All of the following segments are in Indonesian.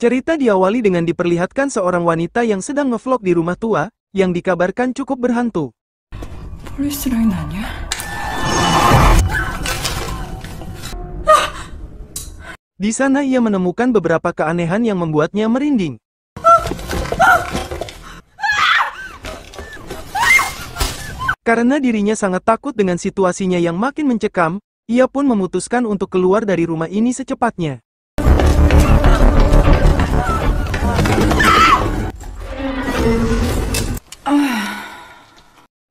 Cerita diawali dengan diperlihatkan seorang wanita yang sedang ngevlog di rumah tua, yang dikabarkan cukup berhantu. Di sana ia menemukan beberapa keanehan yang membuatnya merinding. Karena dirinya sangat takut dengan situasinya yang makin mencekam, ia pun memutuskan untuk keluar dari rumah ini secepatnya.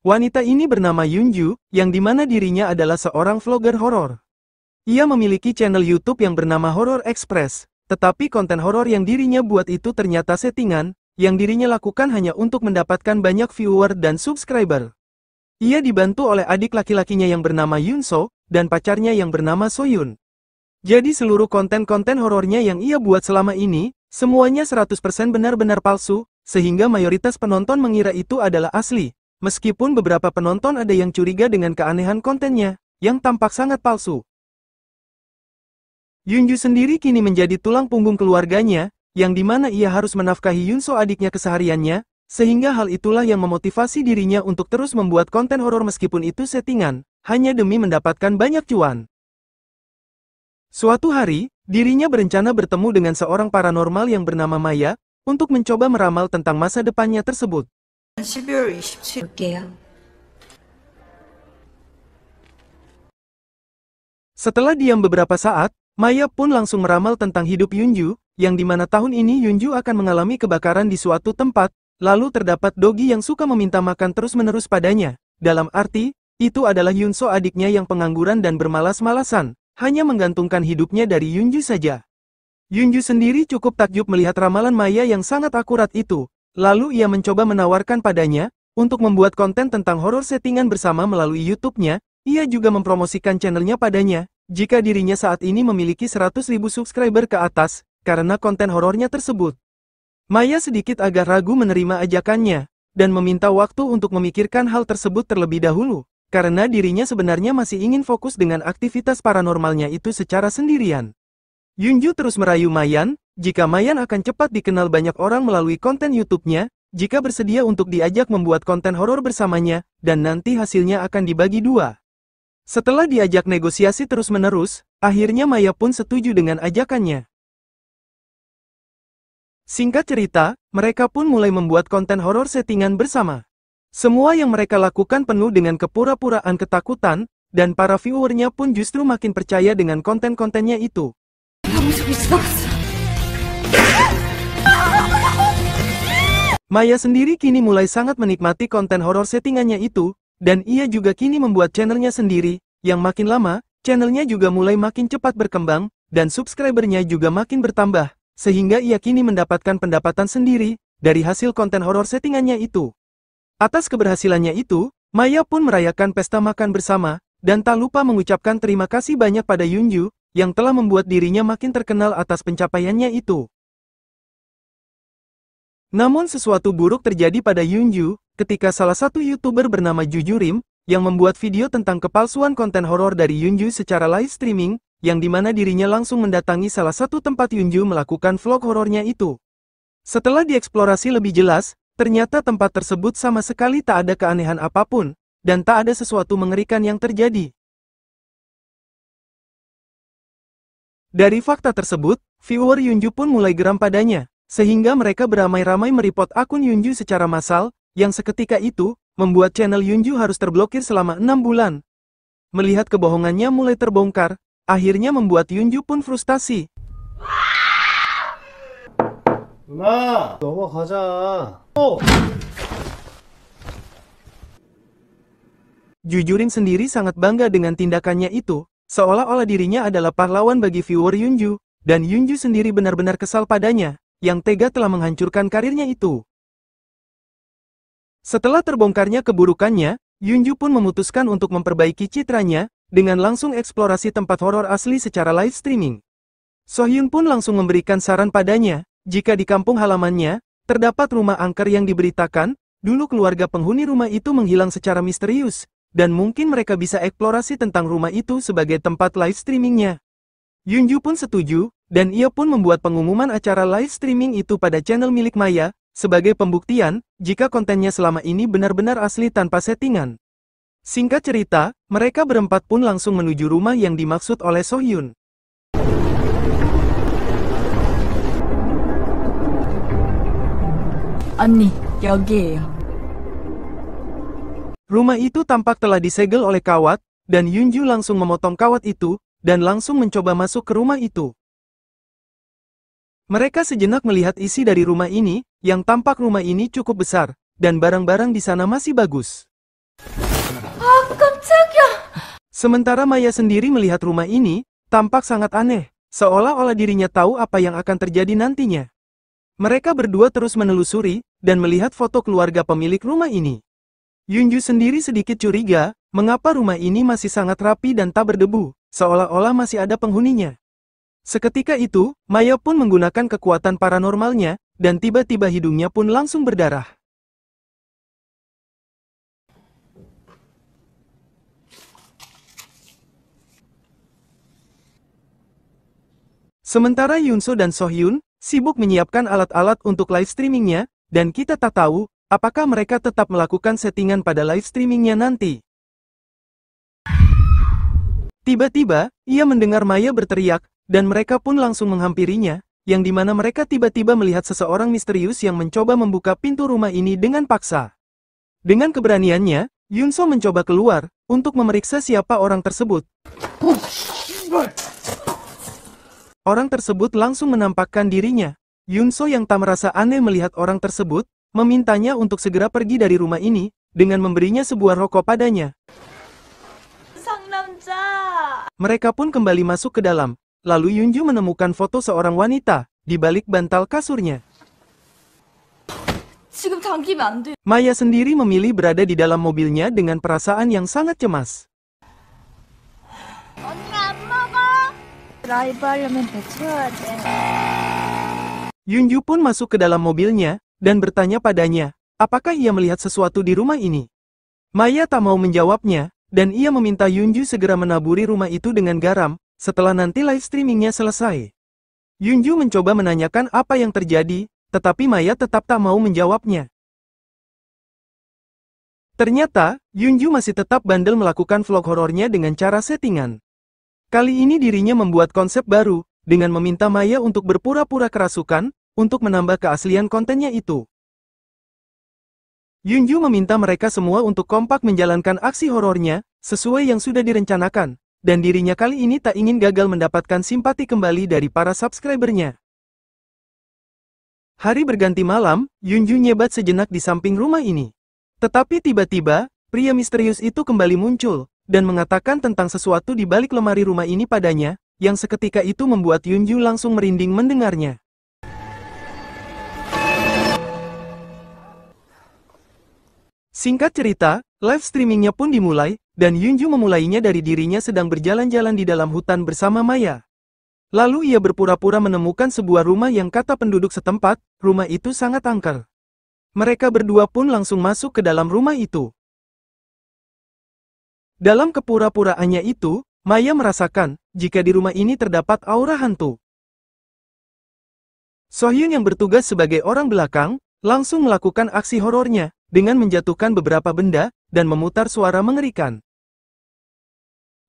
Wanita ini bernama Yunju, yang dimana dirinya adalah seorang vlogger horor. Ia memiliki channel YouTube yang bernama Horror Express, tetapi konten horor yang dirinya buat itu ternyata settingan, yang dirinya lakukan hanya untuk mendapatkan banyak viewer dan subscriber. Ia dibantu oleh adik laki-lakinya yang bernama Yunso, dan pacarnya yang bernama Soyun. Jadi seluruh konten-konten horornya yang ia buat selama ini, semuanya 100% benar-benar palsu, sehingga mayoritas penonton mengira itu adalah asli. Meskipun beberapa penonton ada yang curiga dengan keanehan kontennya, yang tampak sangat palsu. Yunju sendiri kini menjadi tulang punggung keluarganya, yang dimana ia harus menafkahi Yunso adiknya kesehariannya, sehingga hal itulah yang memotivasi dirinya untuk terus membuat konten horor meskipun itu settingan, hanya demi mendapatkan banyak cuan. Suatu hari, dirinya berencana bertemu dengan seorang paranormal yang bernama Maya, untuk mencoba meramal tentang masa depannya tersebut. 12월 27일 볼게요. Setelah diam beberapa saat, Maya pun langsung meramal tentang hidup Yunju, yang dimana tahun ini Yunju akan mengalami kebakaran di suatu tempat, lalu terdapat dogi yang suka meminta makan terus-menerus padanya. Dalam arti, itu adalah Yunso adiknya yang pengangguran dan bermalas-malasan, hanya menggantungkan hidupnya dari Yunju saja. Yunju sendiri cukup takjub melihat ramalan Maya yang sangat akurat itu. Lalu ia mencoba menawarkan padanya, untuk membuat konten tentang horor settingan bersama melalui YouTube-nya, ia juga mempromosikan channelnya padanya, jika dirinya saat ini memiliki 100.000 subscriber ke atas, karena konten horornya tersebut. Maya sedikit agak ragu menerima ajakannya, dan meminta waktu untuk memikirkan hal tersebut terlebih dahulu, karena dirinya sebenarnya masih ingin fokus dengan aktivitas paranormalnya itu secara sendirian. Yunju terus merayu Mayan, jika Mayan akan cepat dikenal banyak orang melalui konten YouTube-nya, jika bersedia untuk diajak membuat konten horor bersamanya, dan nanti hasilnya akan dibagi dua. Setelah diajak negosiasi terus-menerus, akhirnya Maya pun setuju dengan ajakannya. Singkat cerita, mereka pun mulai membuat konten horor settingan bersama. Semua yang mereka lakukan penuh dengan kepura-puraan ketakutan, dan para viewernya pun justru makin percaya dengan konten-kontennya itu. Maya sendiri kini mulai sangat menikmati konten horor settingannya itu, dan ia juga kini membuat channelnya sendiri, yang makin lama, channelnya juga mulai makin cepat berkembang, dan subscribernya juga makin bertambah, sehingga ia kini mendapatkan pendapatan sendiri, dari hasil konten horor settingannya itu. Atas keberhasilannya itu, Maya pun merayakan pesta makan bersama, dan tak lupa mengucapkan terima kasih banyak pada Yunju, yang telah membuat dirinya makin terkenal atas pencapaiannya itu. Namun sesuatu buruk terjadi pada Yunju, ketika salah satu YouTuber bernama Jujurim, yang membuat video tentang kepalsuan konten horor dari Yunju secara live streaming, yang dimana dirinya langsung mendatangi salah satu tempat Yunju melakukan vlog horornya itu. Setelah dieksplorasi lebih jelas, ternyata tempat tersebut sama sekali tak ada keanehan apapun, dan tak ada sesuatu mengerikan yang terjadi. Dari fakta tersebut, viewer Yunju pun mulai geram padanya, sehingga mereka beramai-ramai mereport akun Yunju secara massal, yang seketika itu, membuat channel Yunju harus terblokir selama 6 bulan. Melihat kebohongannya mulai terbongkar, akhirnya membuat Yunju pun frustasi. 누나, 넘어가자. Jujurim sendiri sangat bangga dengan tindakannya itu, seolah-olah dirinya adalah pahlawan bagi viewer Yunju, dan Yunju sendiri benar-benar kesal padanya, yang tega telah menghancurkan karirnya itu. Setelah terbongkarnya keburukannya, Yunju pun memutuskan untuk memperbaiki citranya, dengan langsung eksplorasi tempat horor asli secara live streaming. Sohyun pun langsung memberikan saran padanya, jika di kampung halamannya, terdapat rumah angker yang diberitakan, dulu keluarga penghuni rumah itu menghilang secara misterius, dan mungkin mereka bisa eksplorasi tentang rumah itu sebagai tempat live streamingnya. Yunju pun setuju, dan ia pun membuat pengumuman acara live streaming itu pada channel milik Maya, sebagai pembuktian, jika kontennya selama ini benar-benar asli tanpa settingan. Singkat cerita, mereka berempat pun langsung menuju rumah yang dimaksud oleh Sohyun. 언니, 여기에요. Rumah itu tampak telah disegel oleh kawat, dan Yunju langsung memotong kawat itu, dan langsung mencoba masuk ke rumah itu. Mereka sejenak melihat isi dari rumah ini, yang tampak rumah ini cukup besar, dan barang-barang di sana masih bagus. 깜짝이야! Sementara Maya sendiri melihat rumah ini, tampak sangat aneh, seolah-olah dirinya tahu apa yang akan terjadi nantinya. Mereka berdua terus menelusuri, dan melihat foto keluarga pemilik rumah ini. Yunju sendiri sedikit curiga, mengapa rumah ini masih sangat rapi dan tak berdebu, seolah-olah masih ada penghuninya. Seketika itu, Maya pun menggunakan kekuatan paranormalnya, dan tiba-tiba hidungnya pun langsung berdarah. Sementara Yunso dan Sohyun sibuk menyiapkan alat-alat untuk live streamingnya, dan kita tak tahu apakah mereka tetap melakukan settingan pada live streamingnya nanti. Tiba-tiba, ia mendengar Maya berteriak, dan mereka pun langsung menghampirinya, yang dimana mereka tiba-tiba melihat seseorang misterius yang mencoba membuka pintu rumah ini dengan paksa. Dengan keberaniannya, Yunso mencoba keluar, untuk memeriksa siapa orang tersebut. Orang tersebut langsung menampakkan dirinya. Yunso yang tak merasa aneh melihat orang tersebut, memintanya untuk segera pergi dari rumah ini, dengan memberinya sebuah rokok padanya. 상남자! Mereka pun kembali masuk ke dalam, lalu Yunju menemukan foto seorang wanita, di balik bantal kasurnya. 지금 당기면 안 돼. Maya sendiri memilih berada di dalam mobilnya dengan perasaan yang sangat cemas. 언니 안 먹어! 라이브 하려면 배치워야 돼. Yunju pun masuk ke dalam mobilnya, dan bertanya padanya, apakah ia melihat sesuatu di rumah ini? Maya tak mau menjawabnya, dan ia meminta Yunju segera menaburi rumah itu dengan garam, setelah nanti live streamingnya selesai. Yunju mencoba menanyakan apa yang terjadi, tetapi Maya tetap tak mau menjawabnya. Ternyata, Yunju masih tetap bandel melakukan vlog horornya dengan cara settingan. Kali ini dirinya membuat konsep baru, dengan meminta Maya untuk berpura-pura kerasukan, untuk menambah keaslian kontennya itu. Yunju meminta mereka semua untuk kompak menjalankan aksi horornya, sesuai yang sudah direncanakan, dan dirinya kali ini tak ingin gagal mendapatkan simpati kembali dari para subscribernya. Hari berganti malam, Yunju nyebat sejenak di samping rumah ini. Tetapi tiba-tiba, pria misterius itu kembali muncul, dan mengatakan tentang sesuatu di balik lemari rumah ini padanya, yang seketika itu membuat Yunju langsung merinding mendengarnya. Singkat cerita, live streamingnya pun dimulai, dan Yunju memulainya dari dirinya sedang berjalan-jalan di dalam hutan bersama Maya. Lalu ia berpura-pura menemukan sebuah rumah yang kata penduduk setempat, rumah itu sangat angker. Mereka berdua pun langsung masuk ke dalam rumah itu. Dalam kepura-puraannya itu, Maya merasakan, jika di rumah ini terdapat aura hantu. Sohyun yang bertugas sebagai orang belakang, langsung melakukan aksi horornya, dengan menjatuhkan beberapa benda, dan memutar suara mengerikan.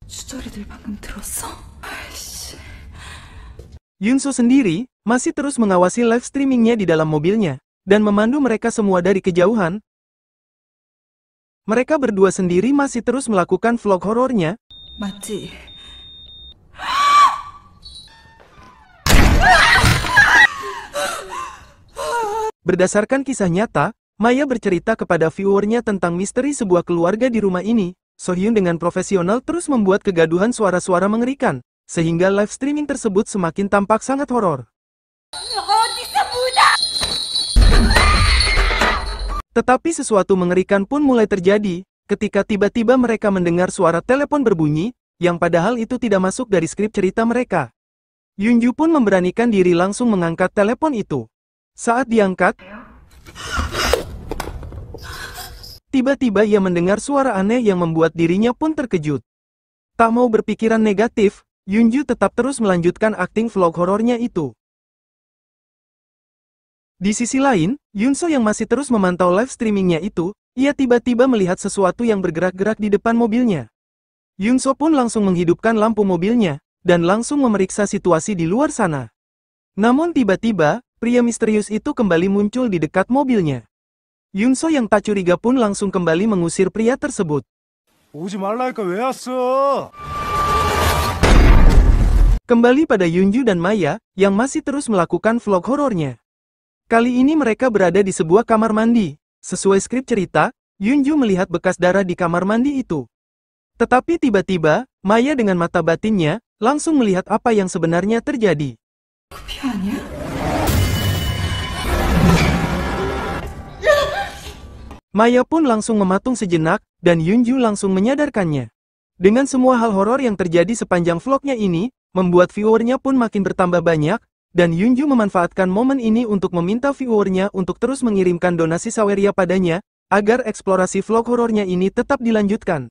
주저리들 방금 들었어? 아이씨. Yunso sendiri, masih terus mengawasi live streamingnya di dalam mobilnya, dan memandu mereka semua dari kejauhan. Mereka berdua sendiri masih terus melakukan vlog horornya. 맞지? Berdasarkan kisah nyata, Maya bercerita kepada viewernya tentang misteri sebuah keluarga di rumah ini, Sohyun dengan profesional terus membuat kegaduhan suara-suara mengerikan, sehingga live streaming tersebut semakin tampak sangat horor. Tetapi sesuatu mengerikan pun mulai terjadi, ketika tiba-tiba mereka mendengar suara telepon berbunyi, yang padahal itu tidak masuk dari skrip cerita mereka. Yunju pun memberanikan diri langsung mengangkat telepon itu. Saat diangkat, tiba-tiba ia mendengar suara aneh yang membuat dirinya pun terkejut. Tak mau berpikiran negatif, Yunju tetap terus melanjutkan akting vlog horornya itu. Di sisi lain, Yunso yang masih terus memantau live streamingnya itu, ia tiba-tiba melihat sesuatu yang bergerak-gerak di depan mobilnya. Yunso pun langsung menghidupkan lampu mobilnya, dan langsung memeriksa situasi di luar sana. Namun tiba-tiba, pria misterius itu kembali muncul di dekat mobilnya. Yunso yang tak curiga pun langsung kembali mengusir pria tersebut. 오지 말라니까 왜 왔어? Kembali pada Yunju dan Maya, yang masih terus melakukan vlog horornya. Kali ini mereka berada di sebuah kamar mandi. Sesuai skrip cerita, Yunju melihat bekas darah di kamar mandi itu. Tetapi tiba-tiba, Maya dengan mata batinnya, langsung melihat apa yang sebenarnya terjadi. Maya pun langsung mematung sejenak, dan Yunju langsung menyadarkannya. Dengan semua hal horor yang terjadi sepanjang vlognya ini, membuat viewernya pun makin bertambah banyak, dan Yunju memanfaatkan momen ini untuk meminta viewernya untuk terus mengirimkan donasi saweria padanya, agar eksplorasi vlog horornya ini tetap dilanjutkan.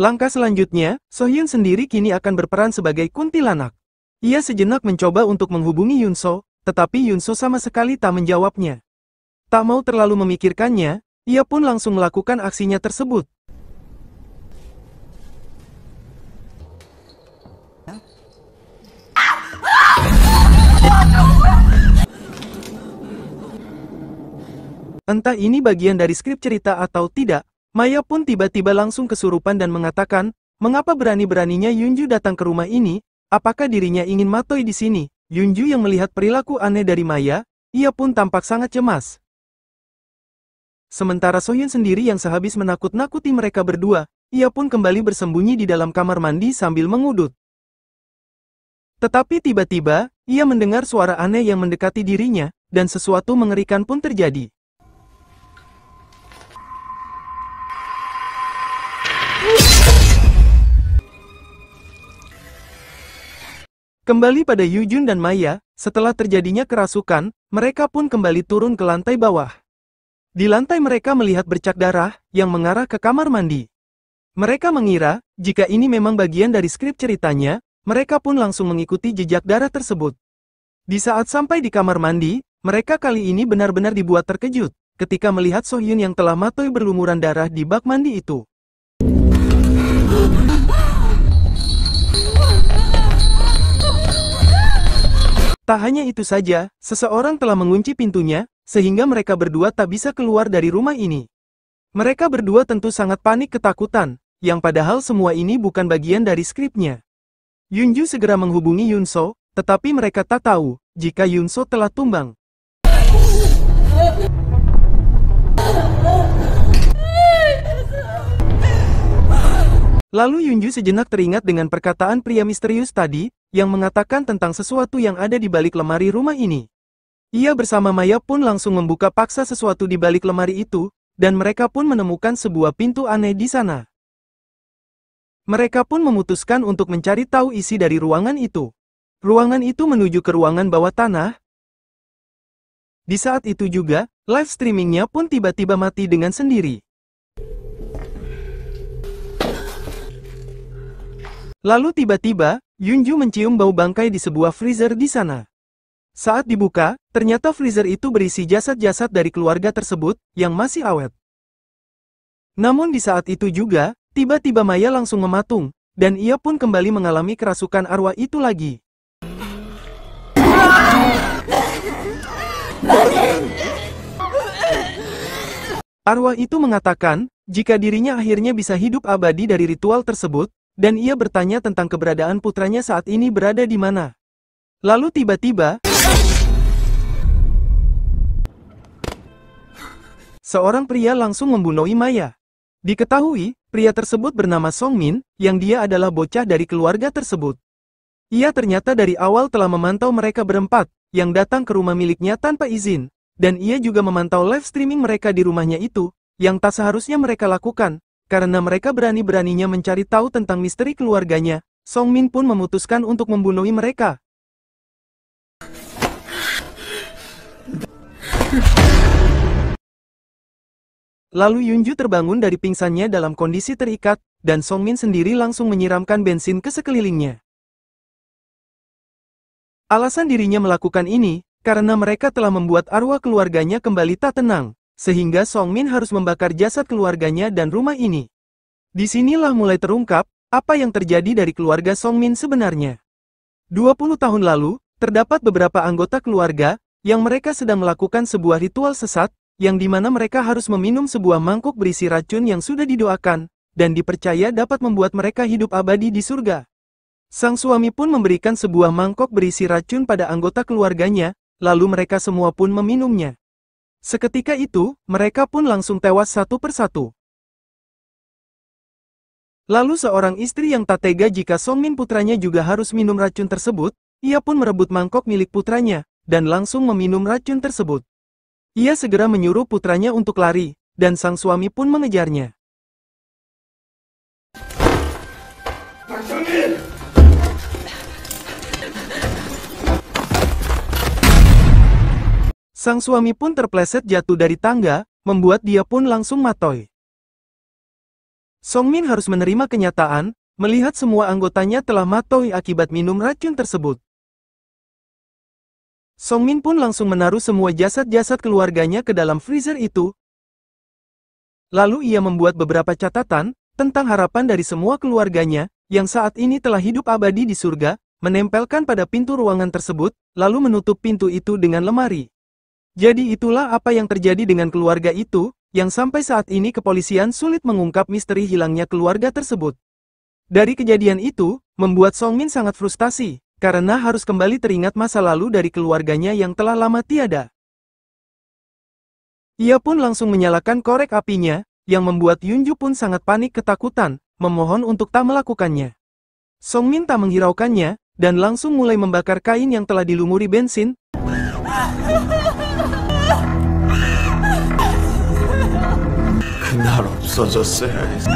Langkah selanjutnya, Sohyun sendiri kini akan berperan sebagai kuntilanak. Ia sejenak mencoba untuk menghubungi Yunso, tetapi Yunso sama sekali tak menjawabnya. Tak mau terlalu memikirkannya, ia pun langsung melakukan aksinya tersebut. Entah ini bagian dari skrip cerita atau tidak, Maya pun tiba-tiba langsung kesurupan dan mengatakan, mengapa berani-beraninya Yunju datang ke rumah ini, apakah dirinya ingin matoi di sini? Yunju yang melihat perilaku aneh dari Maya, ia pun tampak sangat cemas. Sementara Sohyun sendiri yang sehabis menakut-nakuti mereka berdua, ia pun kembali bersembunyi di dalam kamar mandi sambil mengudut. Tetapi tiba-tiba, ia mendengar suara aneh yang mendekati dirinya, dan sesuatu mengerikan pun terjadi. Kembali pada Yujun dan Maya, setelah terjadinya kerasukan, mereka pun kembali turun ke lantai bawah. Di lantai mereka melihat bercak darah, yang mengarah ke kamar mandi. Mereka mengira, jika ini memang bagian dari skrip ceritanya, mereka pun langsung mengikuti jejak darah tersebut. Di saat sampai di kamar mandi, mereka kali ini benar-benar dibuat terkejut, ketika melihat Sohyun yang telah matoi berlumuran darah di bak mandi itu. Tak hanya itu saja, seseorang telah mengunci pintunya, sehingga mereka berdua tak bisa keluar dari rumah ini. Mereka berdua tentu sangat panik ketakutan, yang padahal semua ini bukan bagian dari skripnya. Yunju segera menghubungi Yunso, tetapi mereka tak tahu, jika Yunso telah tumbang. Lalu Yunju sejenak teringat dengan perkataan pria misterius tadi, yang mengatakan tentang sesuatu yang ada di balik lemari rumah ini. Ia bersama Maya pun langsung membuka paksa sesuatu di balik lemari itu, dan mereka pun menemukan sebuah pintu aneh di sana. Mereka pun memutuskan untuk mencari tahu isi dari ruangan itu. Ruangan itu menuju ke ruangan bawah tanah. Di saat itu juga, live streamingnya pun tiba-tiba mati dengan sendiri. Lalu tiba-tiba, Yunju mencium bau bangkai di sebuah freezer di sana. Saat dibuka, ternyata freezer itu berisi jasad-jasad dari keluarga tersebut, yang masih awet. Namun di saat itu juga, tiba-tiba Maya langsung mematung, dan ia pun kembali mengalami kerasukan arwah itu lagi. Arwah itu mengatakan, jika dirinya akhirnya bisa hidup abadi dari ritual tersebut, dan ia bertanya tentang keberadaan putranya saat ini berada di mana. Lalu tiba-tiba, seorang pria langsung membunuh Maya. Diketahui, pria tersebut bernama Song Min, yang dia adalah bocah dari keluarga tersebut. Ia ternyata dari awal telah memantau mereka berempat, yang datang ke rumah miliknya tanpa izin, dan ia juga memantau live streaming mereka di rumahnya itu, yang tak seharusnya mereka lakukan, karena mereka berani-beraninya mencari tahu tentang misteri keluarganya. Song Min pun memutuskan untuk membunuh mereka. Lalu Yunju terbangun dari pingsannya dalam kondisi terikat, dan Song Min sendiri langsung menyiramkan bensin ke sekelilingnya. Alasan dirinya melakukan ini, karena mereka telah membuat arwah keluarganya kembali tak tenang, sehingga Song Min harus membakar jasad keluarganya dan rumah ini. Disinilah mulai terungkap, apa yang terjadi dari keluarga Song Min sebenarnya. 20 tahun lalu, terdapat beberapa anggota keluarga, yang mereka sedang melakukan sebuah ritual sesat, yang dimana mereka harus meminum sebuah mangkuk berisi racun yang sudah didoakan, dan dipercaya dapat membuat mereka hidup abadi di surga. Sang suami pun memberikan sebuah mangkok berisi racun pada anggota keluarganya, lalu mereka semua pun meminumnya. Seketika itu, mereka pun langsung tewas satu persatu. Lalu seorang istri yang tak tega jika Song Min putranya juga harus minum racun tersebut, ia pun merebut mangkok milik putranya, dan langsung meminum racun tersebut. Ia segera menyuruh putranya untuk lari, dan sang suami pun mengejarnya. Sang suami pun terpleset jatuh dari tangga, membuat dia pun langsung matoy. Song Min harus menerima kenyataan, melihat semua anggotanya telah matoy akibat minum racun tersebut. Song Min pun langsung menaruh semua jasad-jasad keluarganya ke dalam freezer itu. Lalu ia membuat beberapa catatan, tentang harapan dari semua keluarganya, yang saat ini telah hidup abadi di surga, menempelkan pada pintu ruangan tersebut, lalu menutup pintu itu dengan lemari. Jadi itulah apa yang terjadi dengan keluarga itu, yang sampai saat ini kepolisian sulit mengungkap misteri hilangnya keluarga tersebut. Dari kejadian itu, membuat Song Min sangat frustasi, karena harus kembali teringat masa lalu dari keluarganya yang telah lama tiada. Ia pun langsung menyalakan korek apinya, yang membuat Yunju pun sangat panik ketakutan, memohon untuk tak melakukannya. Song Min tak menghiraukannya, dan langsung mulai membakar kain yang telah dilumuri bensin. 그날 없어졌어야지.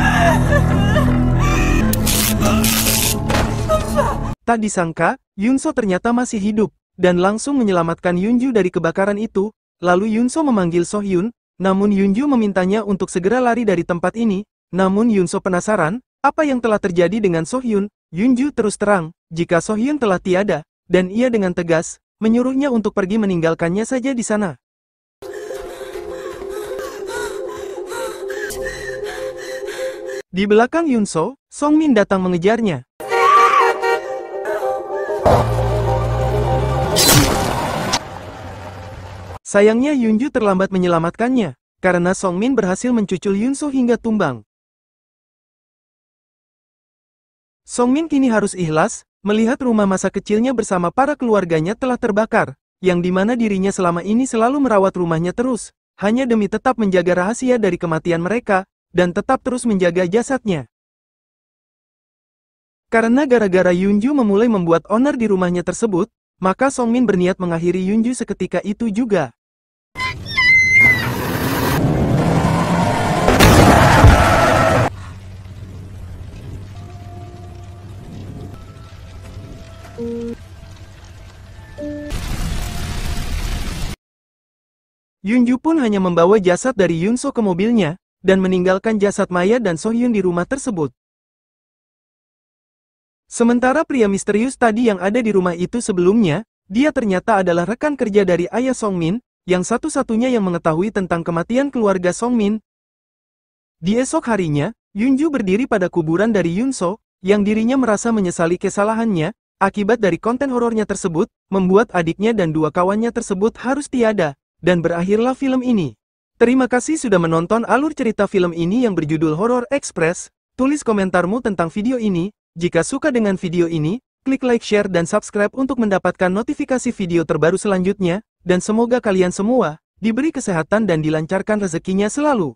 Tak disangka, Yunso ternyata masih hidup, dan langsung menyelamatkan Yunju dari kebakaran itu. Lalu Yunso memanggil Sohyun, namun Yunju memintanya untuk segera lari dari tempat ini. Namun Yunso penasaran, apa yang telah terjadi dengan Sohyun. Yunju terus terang, jika Sohyun telah tiada, dan ia dengan tegas, menyuruhnya untuk pergi meninggalkannya saja di sana. Di belakang Yunso, Song Min datang mengejarnya. Sayangnya Yunju terlambat menyelamatkannya, karena Song Min berhasil mencucul Yunso hingga tumbang. Song Min kini harus ikhlas, melihat rumah masa kecilnya bersama para keluarganya telah terbakar, yang dimana dirinya selama ini selalu merawat rumahnya terus, hanya demi tetap menjaga rahasia dari kematian mereka, dan tetap terus menjaga jasadnya. Karena gara-gara Yunju memulai membuat onar di rumahnya tersebut, maka Song Min berniat mengakhiri Yunju seketika itu juga. Yunju pun hanya membawa jasad dari Yunso ke mobilnya, dan meninggalkan jasad Maya dan Sohyun di rumah tersebut. Sementara pria misterius tadi yang ada di rumah itu sebelumnya, dia ternyata adalah rekan kerja dari ayah Song Min, yang satu-satunya yang mengetahui tentang kematian keluarga Song Min. Di esok harinya, Yunju berdiri pada kuburan dari Yunso, yang dirinya merasa menyesali kesalahannya, akibat dari konten horornya tersebut, membuat adiknya dan dua kawannya tersebut harus tiada, dan berakhirlah film ini. Terima kasih sudah menonton alur cerita film ini yang berjudul Horror Express. Tulis komentarmu tentang video ini. Jika suka dengan video ini, klik like, share, dan subscribe untuk mendapatkan notifikasi video terbaru selanjutnya, dan semoga kalian semua diberi kesehatan dan dilancarkan rezekinya selalu.